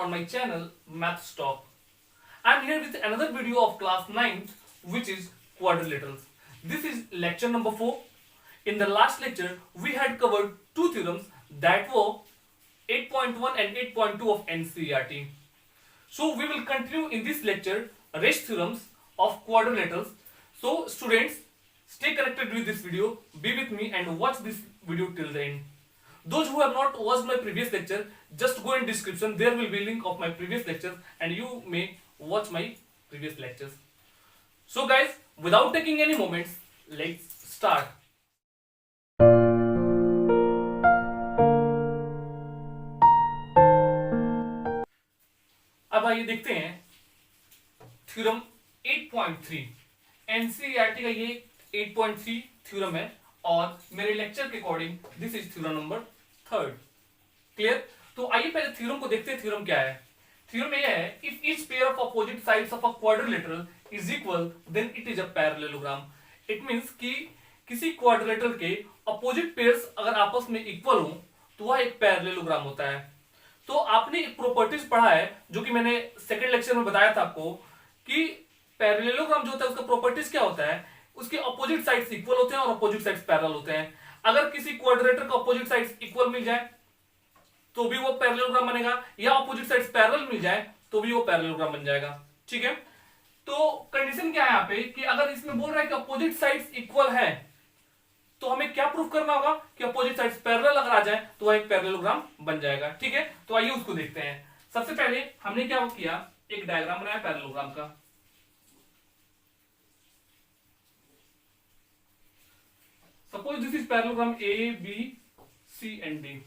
on my channel Maths Talk. I am here with another video of class 9th, which is quadrilaterals. This is lecture number 4. In the last lecture we had covered two theorems that were 8.1 and 8.2 of NCERT. So we will continue in this lecture rest theorems of quadrilaterals. So students, stay connected with this video, be with me and watch this video till the end. Those who have not watched my previous lecture, just go in description, there will be link of my previous lectures and you may watch my previous lectures. So guys, without taking any moments, let's start. अब आइए देखते हैं theorem 8.3। NCERT का ये 8.3 theorem है और मेरे lecture के according this is theorem number 3। Clear? तो आइए पहले थ्योरम को देखते हैं। थ्योरम क्या है? थ्योरम ये है, if each pair of opposite sides of a quadrilateral is equal then it is a parallelogram. It means कि किसी क्वाड्रिलेटरल के अपोजिट पेयर्स अगर आपस में इक्वल हो तो वह एक पैरेललोग्राम होता है। तो आपने एक प्रॉपर्टीज पढ़ा है जो कि मैंने सेकंड लेक्चर में बताया था आपको कि पैरेललोग्राम जो होता है उसका प्रॉपर्टीज क्या होता है, उसके अपोजिट साइड्स इक्वल होते हैं और अपोजिट साइड्स पैरेलल होते हैं। अगर किसी क्वाड्रिलेटरल का अपोजिट साइड्स इक्वल मिल जाए तो भी वो पैरेललोग्राम बनेगा, या अपोजिट साइड्स पैरेलल मिल जाए तो भी वो पैरेललोग्राम बन जाएगा। ठीक है, तो कंडीशन क्या है यहाँ पे कि अगर इसमें बोल रहा है कि अपोजिट साइड्स इक्वल है तो हमें क्या प्रूफ करना होगा कि अपोजिट साइड्स पैरेलल अगर आ जाए तो वह एक पैरेललोग्राम बन जाएगा। ठीक है, तो आइए उसको देखते हैं। सबसे पहले हमने क्या किया, एक डायग्राम बनाया पैरेललोग्राम का। Suppose this is parallelogram A B C and D.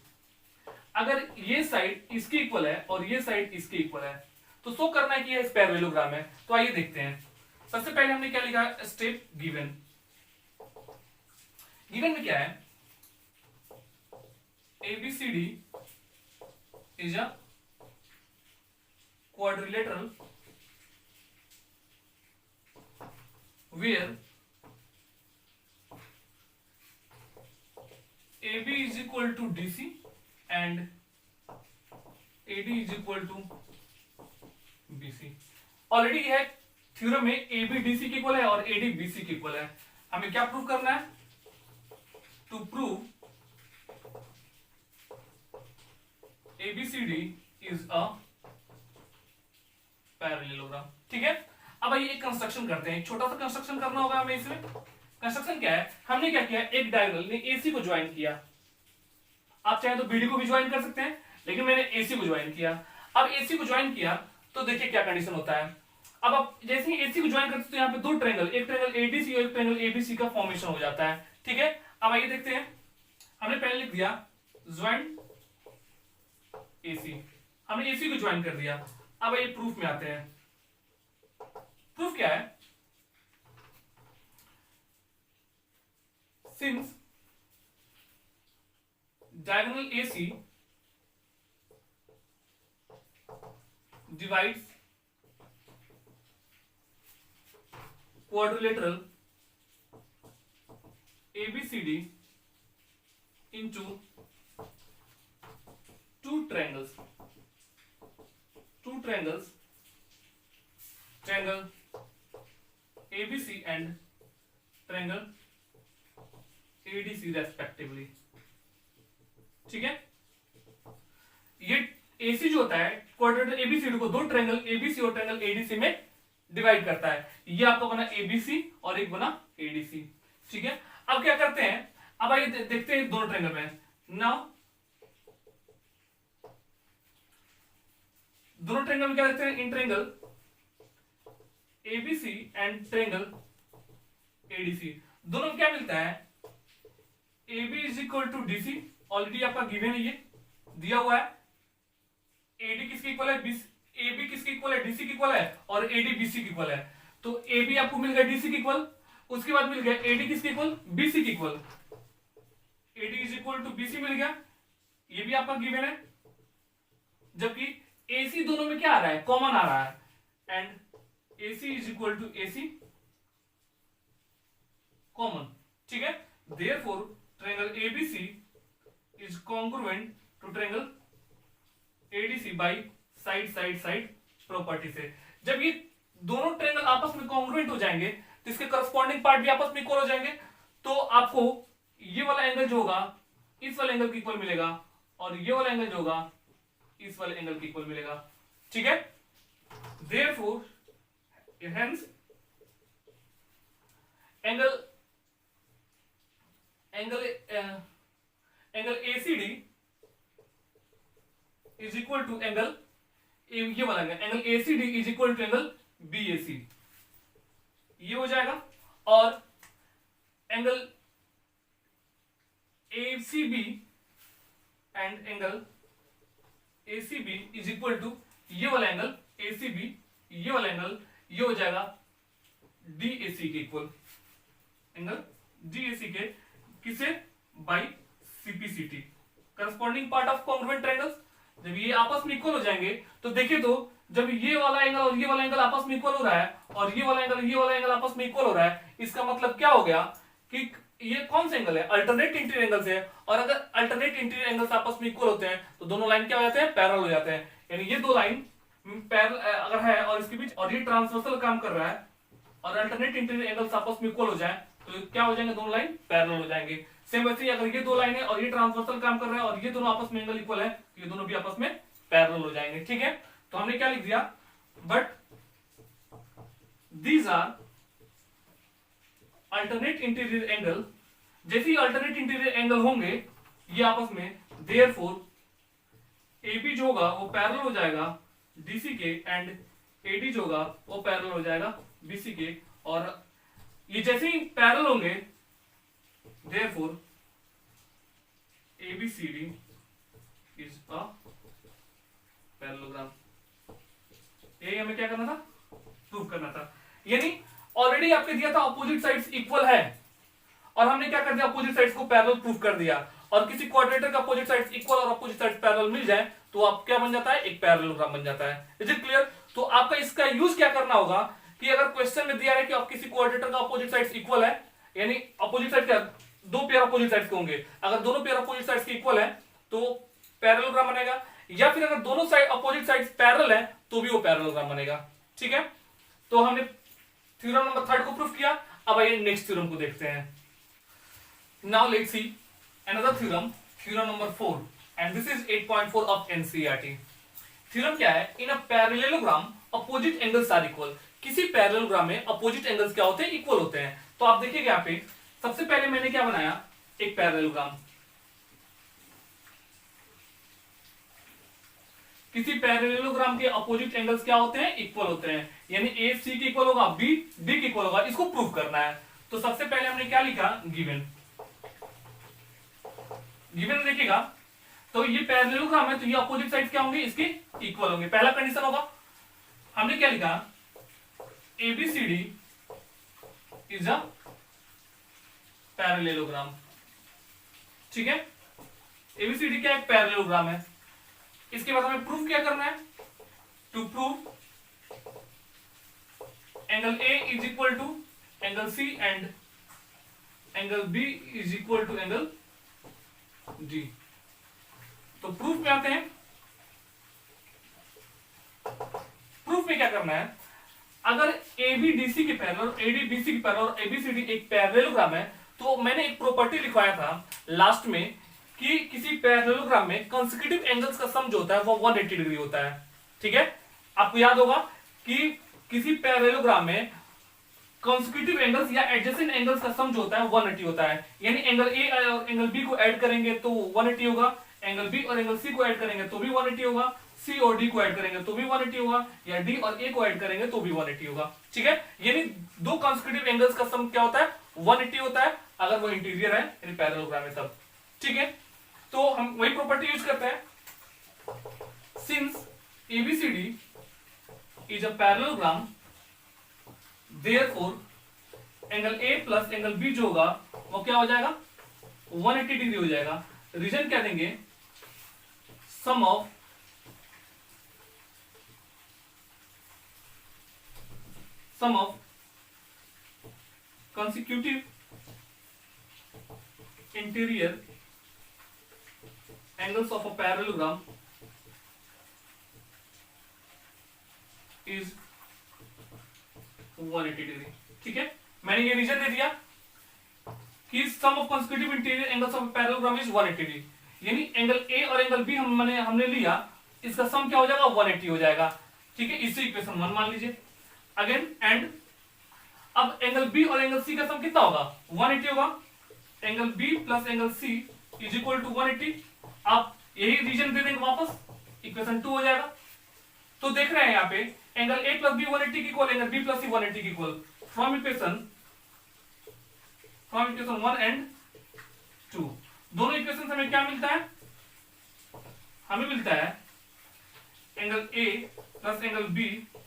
अगर ये साइड इसकी इक्वल है और ये साइड इसकी इक्वल है तो शो करना है कि ये पैरेललोग्राम है। तो आइए देखते हैं। सबसे पहले हमने क्या लिखा, स्टेप गिवन। गिवन में क्या है, ABCD is a quadrilateral where AB is equal to DC and AD is equal to BC। Already है थ्योरम में AB DC की इक्वल है और AD BC की इक्वल है। हमें क्या प्रूव करना है? To prove ABCD is a parallelogram। ठीक है, अब आइए एक कंस्ट्रक्शन करते हैं। छोटा सा कंस्ट्रक्शन करना होगा हमें इसमें। कंस्ट्रक्शन क्या है, हमने क्या किया, एक डायगोनल ने AC को ज्वाइन किया। आप चाहे तो BD को भी ज्वाइन कर सकते हैं, लेकिन मैंने AC को ज्वाइन किया। अब AC को ज्वाइन किया तो देखिए क्या कंडीशन होता है। अब आप जैसे ही AC को ज्वाइन करते हैं तो यहाँ पे दो ट्रायंगल, एक ट्रायंगल ADC और एक ट्रायंगल ABC का फॉर्मेशन हो जाता है। ठीक है, अब आइए देखते हैं। हमने पहले लिख दिया ज्वाइन AC, हमने AC को ज्वाइन कर दिया। अब आइए प्रूफ में आते हैं। प्रूफ क्या है, since diagonal AC divides quadrilateral ABCD into two triangles, triangle ABC and triangle ADC respectively। ठीक है, ये AC जो होता है क्वाड्रिलेटरल ABCD को दो ट्रायंगल ABC और ट्रायंगल ADC में डिवाइड करता है। ये आपका बना ABC और एक बना ADC। ठीक है, अब क्या करते हैं, अब आइए देखते हैं दोनों ट्रायंगल में। नाउ दोनों ट्रायंगल में क्या देखते हैं, in triangle ABC and triangle ADC दोनों में क्या मिलता है, AB is equal to DC। Already आपका गिवन है, ये दिया हुआ है। AD किसकी इक्वल है, AB किसकी इक्वल है, DC की इक्वल है, और AD BC की इक्वल है। तो AB आपको मिल गया DC की इक्वल, उसके बाद मिल गया AD किसकी इक्वल, BC की equal. AD is equal to BC मिल गया, ये भी आपका गिवन है। जबकि AC दोनों में क्या आ रहा है, कॉमन आ रहा है, and AC is equal to AC common. ठीक है, therefore triangle ABC is congruent to triangle ADC by side side side property से। जब ये दोनों ट्रायंगल आपस में कॉन्ग्रुएंट हो जाएंगे तो इसके करस्पॉन्डिंग पार्ट भी आपस में इक्वल हो जाएंगे, तो आपको ये वाला एंगल जो होगा इस वाले एंगल के इक्वल मिलेगा और ये वाला एंगल जो होगा इस वाले एंगल के इक्वल मिलेगा। ठीक है, therefore hence angle ACD is equal to angle, ये वाला angle ACD is equal to angle BAC, ये हो जाएगा। और angle ACB and angle ACB is equal to ये वाला एंगल ACB, ये वाला एंगल ये हो जाएगा DAC के इक्वल, एंगल DAC के किसे, by CPCT, corresponding part of congruent triangles. जब ये आपस में इक्वल हो जाएंगे तो देखिए, तो जब ये वाला एंगल और ये वाला एंगल आपस में इक्वल हो रहा है और ये वाला एंगल आपस में इक्वल हो रहा है, इसका मतलब क्या हो गया कि ये कौन सा एंगल है, अल्टरनेट इंटीरियर एंगल्स है। और अगर अल्टरनेट इंटीरियर एंगल्स आपस में इक्वल होते हैं तो दोनों लाइन क्या हो जाते हैं, पैरेलल हो जाते हैं। यानी ये दो लाइन पैरेलल अगर है और इसके बीच और ये ट्रांसवर्सल काम कर रहा है और अल्टरनेट इंटीरियर एंगल्स आपस में इक्वल हो जाए तो क्या हो जाएंगे, दोनों लाइन पैरेलल हो जाएंगे। सेम वैसे ही अगर ये दो लाइन है और ये ट्रांसवर्सल काम कर रहा है और ये दोनों आपस में एंगल इक्वल है तो ये दोनों भी आपस में पैरेलल हो जाएंगे। ठीक है, तो हमने क्या लिख दिया, but these are alternate interior angle, जैसे ही अल्टरनेट इंटीरियर एंगल होंगे ये आपस में, देयरफॉर AB जो होगा वो पैरेलल हो जाएगा DC के एंड AD जो होगा वो पैरेलल हो जाएगा BC के। और ये जैसे ही पैरेलल होंगे therefore ABCD is a parallelogram. ये हमें क्या करना था, प्रूव करना था। यानी ऑलरेडी आपके दिया था अपोजिट साइड्स इक्वल है और हमने क्या कर दिया, अपोजिट साइड्स को पैरेलल प्रूव कर दिया। और किसी क्वाड्रेटर का अपोजिट साइड्स इक्वल और अपोजिट साइड्स पैरेलल मिल जाए तो आप क्या बन जाता है, एक पैरेललोग्राम बन जाता है। Is it clear? तो आपका इसका यूज क्या करना होगा कि अगर क्वेश्चन में दिया है कि आप किसी क्वाड्रेटर का अपोजिट साइड्स इक्वल है, यानी अपोजिट साइड क्या, दो पेयर अपोजिट साइड्स के होंगे, अगर दोनों पेयर अपोजिट साइड्स के इक्वल है तो पैरेललोग्राम बनेगा, या फिर अगर दोनों साइड अपोजिट साइड्स पैरेलल है तो भी वो पैरेललोग्राम बनेगा। ठीक है, तो हमने थ्योरम नंबर 3 को प्रूफ किया। अब आइए नेक्स्ट थ्योरम को देखते हैं। Now let's see another theorem, theorem number 4, and this is 8.4 of NCERT. Theorem क्या है, in a parallelogram opposite angles are equal. किसी पैरेललोग्राम में अपोजिट एंगल्स क्या होते हैं, इक्वल होते हैं। तो आप देखिए यहाँ पे सबसे पहले मैंने क्या बनाया, एक पैरेललोग्राम। किसी पैरेललोग्राम के अपोजिट एंगल्स क्या होते हैं, इक्वल होते हैं। यानी ए सी के इक्वल होगा, बी डी के इक्वल होगा, इसको प्रूव करना है। तो सबसे पहले हमने क्या लिखा, गिवन। गिवन देखिएगा, तो ये पैरेललोग्राम है तो ये अपोजिट साइड क्या होंगे, इसके इक्वल होंगे। पहला कंडीशन होगा, हमने क्या लिखा, एबीसीडी इज अ पैरेललोग्राम। ठीक है, एबीसीडी क्या, एक पैरेललोग्राम है। इसके बाद हमें प्रूफ क्या करना है, to prove angle A is equal to angle C and angle B is equal to angle D. तो प्रूफ में आते हैं। प्रूफ में क्या करना है, अगर ए बी डी सी के parallel, A D B C के parallel, A B C D एक पैरेललोग्राम है, तो मैंने एक प्रॉपर्टी लिखवाया था लास्ट में कि किसी पैरेललोग्राम में कंसेक्यूटिव एंगल्स का सम जो होता है वो 180 डिग्री होता है। ठीक है, आपको याद होगा कि किसी पैरेललोग्राम में कंसेक्यूटिव एंगल्स या एडजेसेंट एंगल्स का सम जो होता है 180 होता है। यानी एंगल ए और एंगल बी को ऐड करेंगे तो 180 होगा, एंगल बी और एंगल सी को ऐड करेंगे तो भी 180 होगा, सी और डी को ऐड करेंगे तो भी 180 होगा, या डी और ए को ऐड करेंगे तो भी 180 होगा। ठीक है, यानी दो कंसेक्यूटिव एंगल्स का सम क्या होता है, 180 होता है, अगर वो इंटीरियर है यानी पैरेललोग्राम है तब। ठीक है, तो हम वही प्रॉपर्टी यूज करते हैं, since ABCD is a parallelogram therefore angle A plus angle B जो होगा वो क्या हो जाएगा, 180 डिग्री हो जाएगा। रीजन क्या देंगे, sum of consecutive interior angles of a parallelogram is 180 degree. ठीक है, मैंने ये रीजन दे दिया कि sum of consecutive interior angles of parallelogram is 180 degree, यानी एंगल ए और एंगल बी हमने लिया, इसका सम क्या हो जाएगा 180 हो जाएगा। ठीक है, इसी इक्वेशन 1 मान लीजिए अगेन। एंड अब एंगल बी और एंगल सी का सम कितना होगा 180 होगा। Angle B plus angle C is equal to 180। आप यही रीजन दे देंगे वापस, इक्वेशन 2 हो जाएगा। तो देख रहे हैं यहाँ पे एंगल ए प्लस बी 180 की इक्वल, एंगल बी प्लस सी 180 की इक्वल। फ्रॉम इक्वेशन 1 एंड 2 दोनों इक्वेशन से हमें क्या मिलता है, हमें मिलता है angle A plus angle B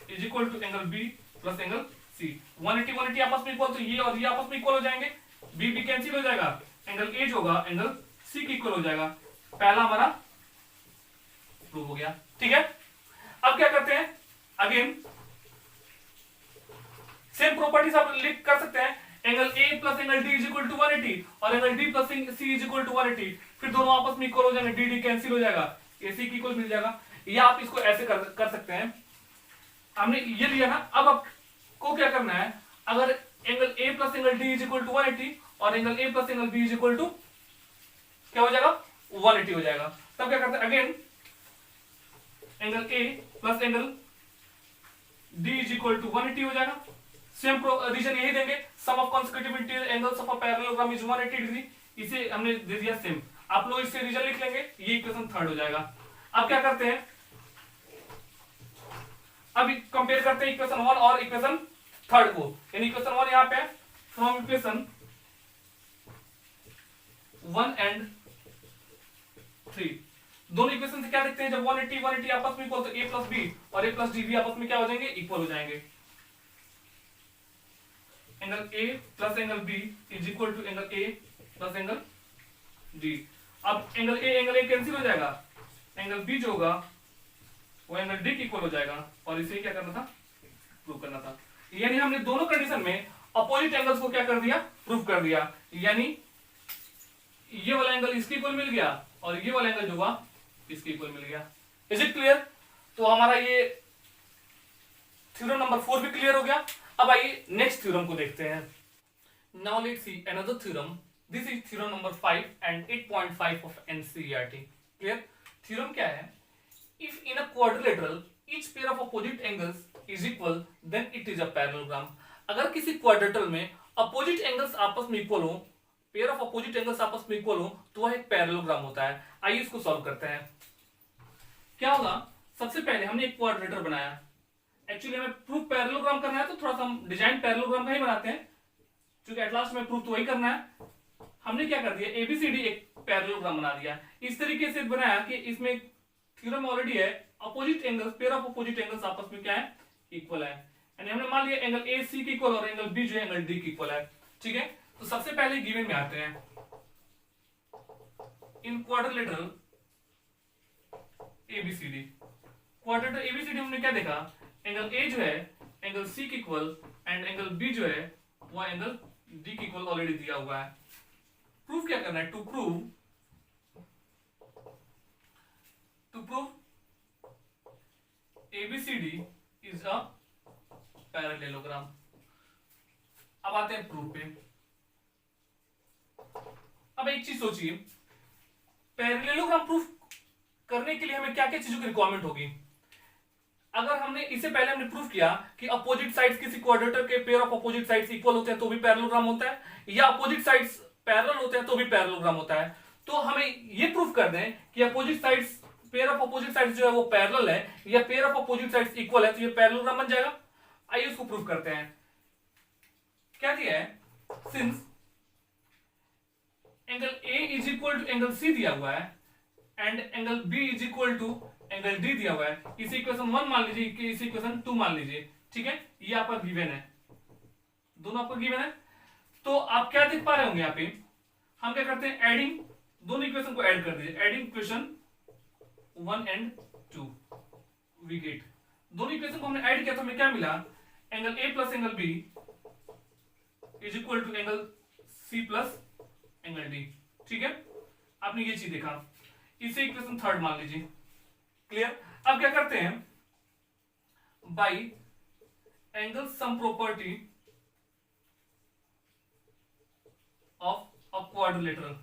is equal to angle B plus angle C. 180 180 आपस में इक्वल, तो ये और ये आपस में इक्वल हो जाएंगे, बी बी कैंसिल हो जाएगा, एंगल ए जो होगा एंगल सी की इक्वल हो जाएगा। पहला हमारा प्रूव हो गया। ठीक है, अब क्या करते हैं, अगेन सेम प्रॉपर्टीज आप लिख कर सकते हैं। Angle A plus angle D is equal to 180 और angle D plus C is equal to 180, फिर दोनों आपस में इक्वल हो जाएंगे, डी डी कैंसिल हो जाएगा, ए सी की इक्वल मिल जाएगा। या आप इसको ऐसे कर सकते हैं, हमने ये लिया ना, अब आपको क्या करना है, अगर angle A plus angle D is equal to 180 और angle A plus angle B is equal to क्या हो जाएगा 180 हो जाएगा, तब क्या करते हैं again angle A plus angle D is equal to 180 हो जाएगा। सेम रीजन यही देंगे, sum of consecutive interior angles of a parallelogram is 180 degree, इसे हमने दे दिया सेम। आप लोग इससे रीजन लिख लेंगे, ये इक्वेशन 3 हो जाएगा। अब क्या करते हैं, अब कंपेयर करते हैं इक्वेशन 1 और इक्वेशन 3 को, यानी इक्वेशन 1 यहां पे है, फ्रॉम इक्वेशन 1 एंड 3 दोनों इक्वेशन से क्या देखते हैं, जब 180 180 आपस में इक्वल, तो a प्लस बी और a प्लस डी भी आपस में क्या हो जाएंगे, इक्वल हो जाएंगे। Angle a plus angle b is equal to angle a plus angle d। अब एंगल a कैंसिल हो जाएगा, एंगल b जो होगा वो एंगल d की इक्वल हो जाएगा, और इसे क्या करना था, प्रूव करना था। यानी हमने दोनों कंडीशन में अपोजिट एंगल्स को क्या कर दिया, प्रूव कर दिया। यानी ये वाला एंगल इसके इक्वल मिल गया और ये वाला एंगल जो हुआ इसके इक्वल मिल गया। Is it clear? तो हमारा ये थ्योरम नंबर 4 भी क्लियर हो गया। अब आइए नेक्स्ट थ्योरम को देखते हैं। Now let's see another theorem. This is theorem number 5 and 8.5 of NCERT. Clear? Theorem क्या है? If in a quadrilateral each pair of opposite angles is equal then it is a parallelogram. अगर किसी quadrilateral में opposite angles आपस में equal हो, pair of opposite angles आपस में इक्वल हो, तो वह एक पैरेललोग्राम होता है। आइए इसको सॉल्व करते हैं। क्या होगा, सबसे पहले हमने एक क्वाड्रिलेटरल बनाया। एक्चुअली हमें प्रूफ पैरेललोग्राम करना है, तो थोड़ा सा हम डिजाइन पैरेललोग्राम का ही बनाते हैं, क्योंकि एट लास्ट में प्रूफ तो वही करना है। हमने क्या कर दिया, एबीसीडी एक पैरेललोग्राम बना दिया। इस तरीके से बनाया कि इसमें थ्योरम ऑलरेडी है, opposite angles, pair of opposite angles आपस में क्या है, इक्वल है। यानी हमने मान लिया एंगल ए सी की इक्वल और एंगल बी जो है एंगल डी की इक्वल है। ठीक है, तो सबसे पहले गिवन में आते हैं। In quadrilateral ABCD, quadrilateral ABCD हमने क्या देखा, एंगल ए जो है एंगल सी की इक्वल एंड एंगल बी जो है वो एंगल डी की इक्वल ऑलरेडी दिया हुआ है। प्रूफ क्या करना है, to prove ABCD is a parallelogram. अब आते हैं प्रूफ पे। अब एक चीज सोचिए, पैरेललोग्राम प्रूफ करने के लिए हमें क्या क्या चीजों की रिक्वायरमेंट होगी। अगर हमने इससे पहले हमने प्रूफ किया कि अपोजिट साइड्स किसी क्वाड्रेटर के pair of opposite sides equal होते हैं तो भी पैरेललोग्राम होता है, या अपोजिट साइड्स पैरेलल होते हैं तो भी पैरेललोग्राम होता है। तो हमें ये प्रूफ कर दें कि opposite sides, pair of opposite sides जो है वो पैरेलल है, या pair of opposite sides equal है, तो ये पैरेललोग्राम बन जाएगा। आइए उसको प्रूफ करते हैं। क्या दिया है, since angle A is equal to angle C दिया हुआ है and angle B is equal to angle D दिया हुआ है, इसे इक्वेशन 1 मान लीजिए कि इसे इक्वेशन 2 मान लीजिए। ठीक है, ये आपका गिवन है, दोनों आपका गिवन है। तो आप क्या देख पा रहे होंगे, यहाँ पे हम क्या करते हैं, एडिंग, दोनों इक्वेशन को ऐड कर दीजिए। Adding equation 1 and 2 we get, दोनों इक्वेशन को हमने ऐड किया तो हमें क्या मिला, angle A plus angle B is equal to angle C plus angle D. ठीक है, आपने ये चीज देखा, इसे इक्वेशन 3 मान लीजिए। क्लियर? अब क्या करते हैं, by angle sum property of a quadrilateral.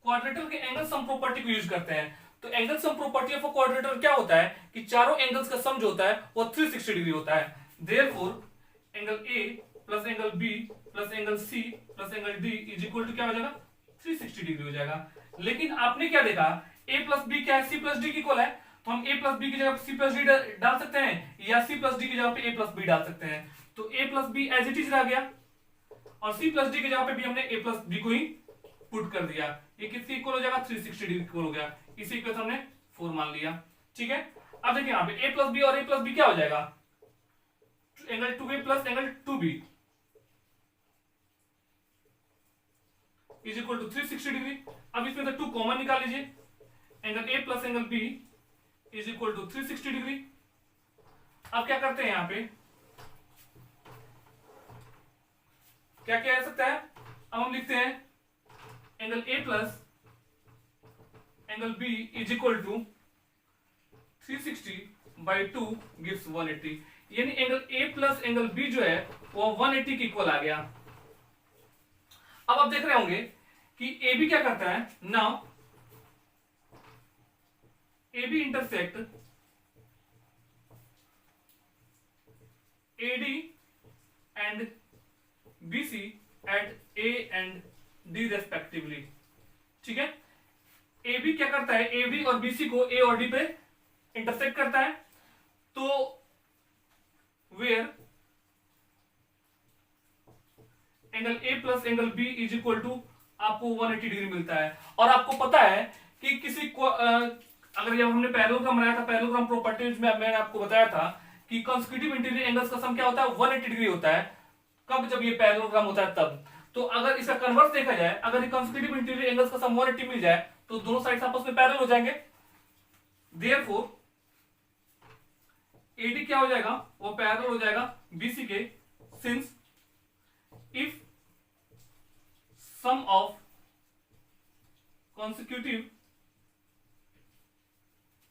Quadrilateral के एंगल सम प्रॉपर्टी को यूज करते हैं। तो angle sum property of a quadrilateral क्या होता है कि चारों एंगल्स का सम जो होता है वो 360 डिग्री होता है। Therefore angle A plus angle B plus angle C plus angle D is equal to क्या हो जाएगा 360 डिग्री हो जाएगा। लेकिन आपने क्या देखा ए प्लस बी क्या है सी प्लस डी की इक्वल है, तो हम ए प्लस बी की जगह सी प्लस डी डाल सकते हैं या सी प्लस डी की जगह पे ए प्लस बी डाल सकते हैं। तो A plus B as it is रह गया और सी प्लस डी की जगह पे भी हमने ए प्लस बी को ही पुट कर दिया। ये किसकी इक्वल हो जाएगा 360 डिग्री इक्वल हो गया। इसी इक्वेशन हमने 4 मान लिया। ठीक है, अब देखिए यहाँ पे a प्लस बी और a प्लस बी क्या हो जाएगा angle 2a plus angle 2b is equal to 360 degree. अब इसमें से 2 कॉमन निकाल लीजिए, angle a plus angle b is equal to 360 degree. अब क्या करते हैं यहाँ पे क्या क्या आ सकता है, अब हम लिखते हैं angle a plus angle b is equal to 360 by 2 gives 180, यानी angle a plus angle b जो है वो 180 के इक्वल आ गया। अब आप देख रहे होंगे कि AB क्या करता है, now AB intersect AD and BC at A and D respectively. ठीक है, AB क्या करता है, AB और BC को A और D पे इंटरसेक्ट करता है। तो where angle A plus angle B is equal to आपको 180 डिग्री मिलता है। और आपको पता है कि किसी को अगर जब हमने पैरेललोग्राम बनाया था, पैरेललोग्राम प्रॉपर्टीज में मैंने आपको बताया था कि कंसेक्यूटिव इंटीरियर एंगल्स का सम क्या होता है 180 डिग्री होता है। कब, जब ये पैरेललोग्राम होता है तब। तो अगर इसका कन्वर्स देखा जाए, अगर कंसेक्यूटिव इंटीरियर एंगल्स का सम 180 मिल जाए तो दोनों साइड्स आपस में पैरेलल हो जाएंगे। देयरफॉर AD क्या हो जाएगा, वो पैरेलल हो जाएगा BC के, since if sum of consecutive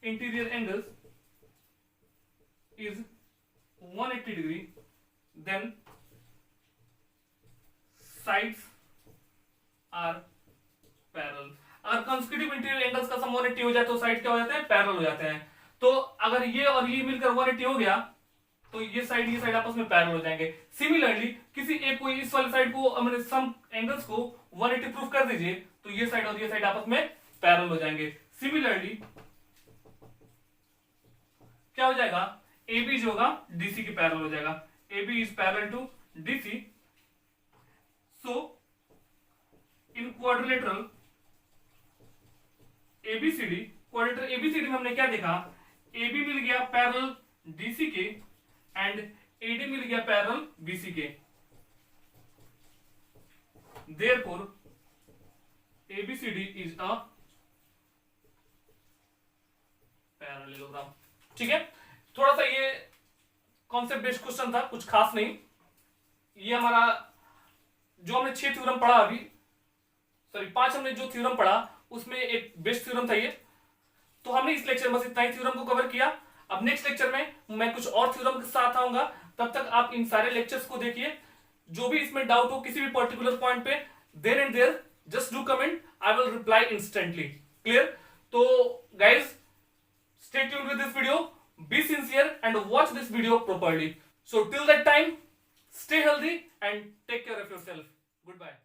interior angles is 180 degree, then sides are parallel। अगर consecutive interior angles का सम 180 हो जाए तो साइड क्या हो जाते हैं, पैरेलल हो जाते हैं। तो अगर ये और ये मिलकर 180 हो गया तो ये साइड आपस में पैरेलल हो जाएंगे। सिमिलरली किसी एक कोई इस वाली साइड को हमने सम एंगल्स को 180 प्रूफ कर दीजिए तो ये साइड और ये साइड आपस में पैरेलल हो जाएंगे। सिमिलरली क्या हो जाएगा, AB जो होगा DC के पैरेलल हो जाएगा। AB is parallel to DC। So in quadrilateral ABCD, quadrilateral ABCD में हमने क्या देखा, AB मिल गया पैरेलल DC के एंड AD मिल गया पैरेलल BC के। Therefore ABCD is a parallelogram. ठीक है, थोड़ा सा ये कॉन्सेप्ट बेस्ड क्वेश्चन था, कुछ खास नहीं। ये हमारा जो हमने 6 थ्योरम पढ़ा अभी, सॉरी 5 हमने जो थ्योरम पढ़ा उसमें एक बेस्ट थ्योरम था ये। तो हमने इस लेक्चर में बस इतना ही थ्योरम को कवर किया। अब नेक्स्ट लेक्चर में मैं कुछ और थ्योरम के साथ आऊंगा, तब तक आप इन सारे लेक्चर्स को देखिए। जो भी इसमें डाउट हो किसी भी पर्टिकुलर पॉइंट पे, there and there just do comment, I will reply instantly. Clear? तो guys stay tuned with this video, be sincere and watch this video properly. So till that time, stay healthy and take care of yourself. Goodbye.